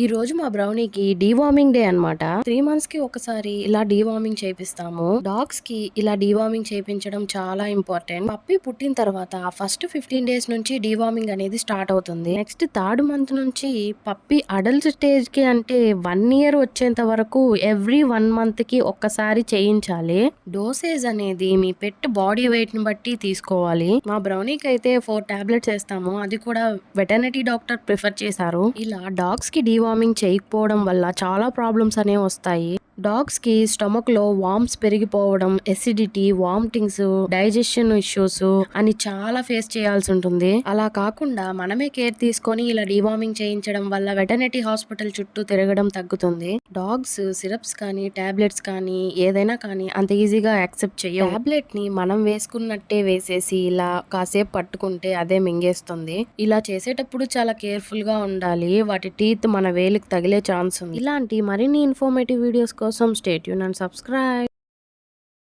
ఈ రోజు మా బ్రౌనీకి డీవార్మింగ్ డే అన్నమాట. 3 మంత్స్ కి ఒకసారి ఇలా డీవార్మింగ్ చేపిస్తాము. డాగ్స్ కి ఇలా డీవార్మింగ్ చేపించడం చాలా ఇంపార్టెంట్. పప్పి పుట్టిన తర్వాత ఫస్ట్ 15 డేస్ నుంచి డీవార్మింగ్ అనేది స్టార్ట్ అవుతుంది. నెక్స్ట్ థర్డ్ మంత్ నుంచి పప్పి అడల్ట్ స్టేజ్ కి అంటే 1 ఇయర్ వచ్చేంత వరకు ఎవ్రీ 1 మంత్ కి ఒక్కసారి చేయించాలి. డోసేజ్ అనేది మీ పెట్ బాడీ వెయిట్ ని బట్టి తీసుకోవాలి. మా బ్రౌనీకి అయితే 4 టాబ్లెట్స్ వేస్తాము. అది కూడా వెటర్నరీ డాక్టర్ ప్రిఫర్ చేశారు. ఇలా డాగ్స్ కి డీవార్మింగ్ చేయకపోవడం వల్ల చాలా ప్రాబ్లమ్స్ అనేవి వస్తాయి. డాగ్స్ కి స్టమక్ లో వామ్స్ పెరిగిపోవడం, ఎసిడిటీ, వామిటింగ్స్, డైజెషన్ ఇష్యూస్ అని చాలా ఫేస్ చేయాల్సి ఉంటుంది. అలా కాకుండా మనమే కేర్ తీసుకొని ఇలా డీవార్మింగ్ చేయించడం వల్ల వెటర్నరీ హాస్పిటల్ చుట్టూ తిరగడం తగ్గుతుంది. డాగ్స్ సిరప్స్ కానీ టాబ్లెట్స్ కానీ ఏదైనా కానీ అంత ఈజీగా యాక్సెప్ట్ చేయవు. టాబ్లెట్ ని మనం వేసుకున్నట్టే వేసేసి ఇలా కాసేపు పట్టుకుంటే అదే మింగేస్తుంది. ఇలా చేసేటప్పుడు చాలా కేర్ఫుల్ గా ఉండాలి. వాటి టీత్ మన వేలికి తగిలే ఛాన్స్ ఉంది. ఇలాంటి మరిన్ని ఇన్ఫర్మేటివ్ వీడియోస్ కోసం స్టే ట్యూన్ అండ్ సబ్స్క్రైబ్.